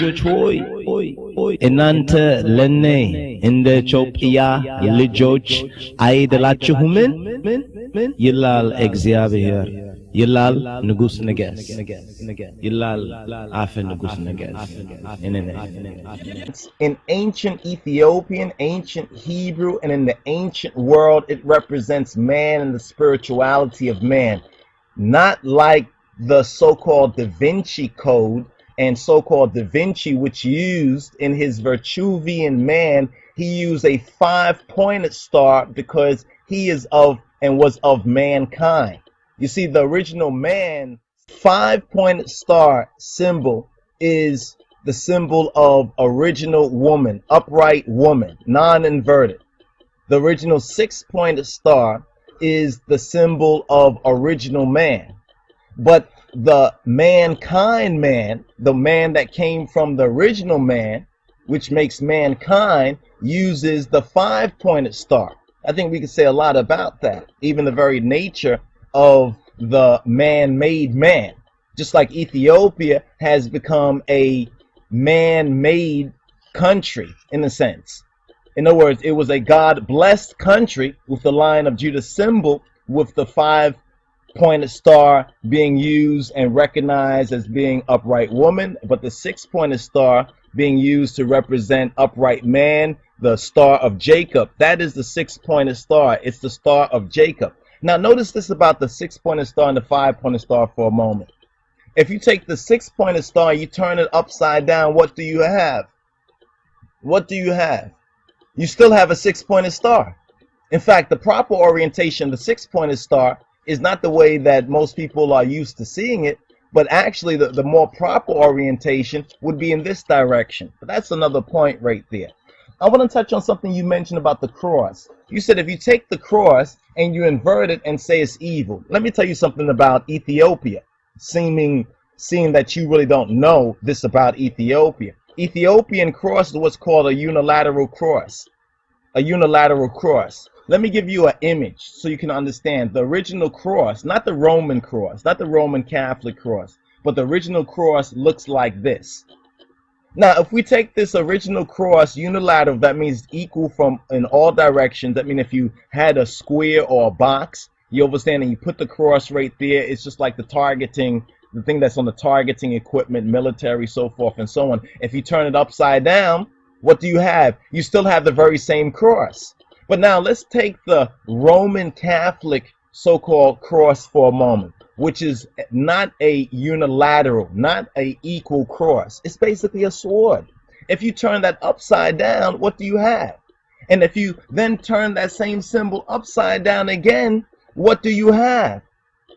ልጆች ሆይ እናንተ ለኔ እንደ ኢትዮጵያ ልጆች አይደላችሁምን? ይላል እግዚአብሔር፣ ይላል ንጉሥ ነገሥት፣ ይላል አፈ ንጉሥ ነገሥት። In ancient Ethiopian, ancient Hebrew, and in the ancient world, it represents man and the spirituality of man. Not like the so-called Da Vinci Code and so-called Da Vinci, which used in his Vitruvian Man, he used a 5-pointed star because he is of and was of mankind. You see, the original man, 5-pointed star symbol is the symbol of original woman, upright woman, non-inverted. The original 6-pointed star is the symbol of original man. But the mankind man, the man that came from the original man, which makes mankind, uses the 5-pointed star. I think we could say a lot about that. Even the very nature of the man-made man. Just like Ethiopia has become a man-made country in a sense. In other words, it was a God-blessed country with the Lion of Judah symbol with the 5-pointed star being used and recognized as being upright woman, but the 6-pointed star being used to represent upright man, the star of Jacob. That is the 6-pointed star. It's the star of Jacob. Now notice this about the 6-pointed star and the 5-pointed star for a moment. If you take the 6-pointed star and you turn it upside down, what do you have? What do you have? You still have a 6-pointed star. In fact, the proper orientation, the 6-pointed star, is not the way that most people are used to seeing it, but actually the more proper orientation would be in this direction. But that's another point right there. I want to touch on something you mentioned about the cross. You said if you take the cross and you invert it and say it's evil. Let me tell you something about Ethiopia, seeing that you really don't know this about Ethiopia. Ethiopian cross is what's called a unilateral cross. A unilateral cross. Let me give you an image so you can understand. The original cross, not the Roman cross, not the Roman Catholic cross, but the original cross looks like this. Now, if we take this original cross unilateral, that means equal from in all directions. That means if you had a square or a box, you understand, and you put the cross right there, it's just like the targeting, the thing that's on the targeting equipment, military, so forth and so on. If you turn it upside down, what do you have? You still have the very same cross. But now let's take the Roman Catholic so-called cross for a moment, which is not a unilateral, not a equal cross. It's basically a sword. If you turn that upside down, what do you have? And if you then turn that same symbol upside down again, what do you have?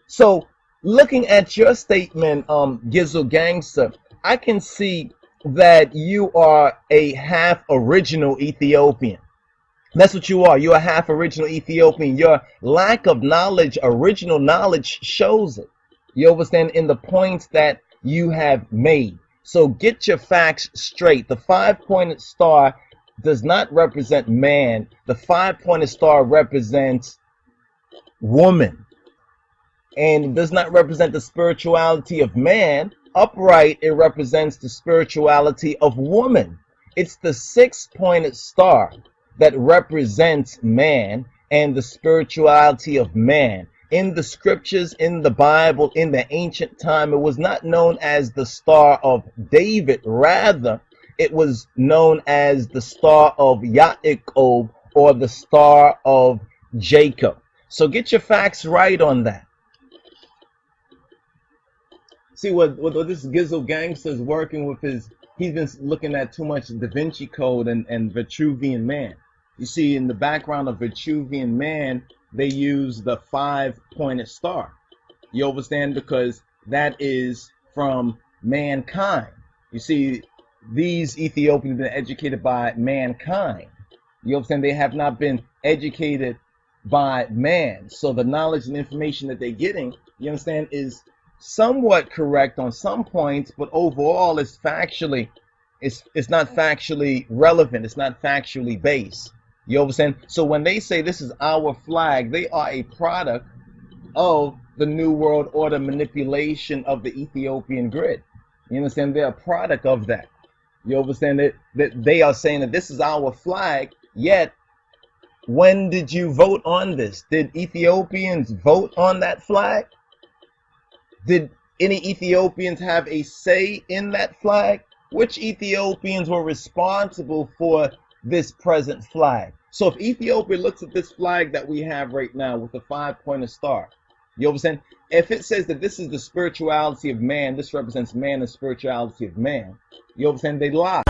So looking at your statement, Gizzle Gangster, I can see that you are a half original Ethiopian. That's what you are. You're a half original Ethiopian. Your lack of knowledge, original knowledge, shows it. You understand in the points that you have made. So get your facts straight. The 5-pointed star does not represent man. The 5-pointed star represents woman. And it does not represent the spirituality of man. Upright, it represents the spirituality of woman. It's the 6-pointed star that represents man and the spirituality of man. In the scriptures, in the Bible, in the ancient time, it was not known as the Star of David. Rather, it was known as the Star of Yaakov or the Star of Jacob. So get your facts right on that. See what this Gizzle Gangster is working with is, he's been looking at too much Da Vinci Code and Vitruvian Man. You see, in the background of Vitruvian Man, they use the 5-pointed star. You understand? Because that is from mankind. You see, these Ethiopians have been educated by mankind. You understand? They have not been educated by man. So the knowledge and information that they're getting, you understand, is somewhat correct on some points, but overall it's factually, it's not factually relevant. It's not factually based. You understand? So when they say this is our flag, they are a product of the New World Order manipulation of the Ethiopian grid. You understand? They're a product of that. You understand that they are saying that this is our flag, yet when did you vote on this? Did Ethiopians vote on that flag? Did any Ethiopians have a say in that flag? Which Ethiopians were responsible for this present flag? So if Ethiopia looks at this flag that we have right now with the 5-pointed star, you understand? If it says that this is the spirituality of man, this represents man and spirituality of man, you understand? They lie.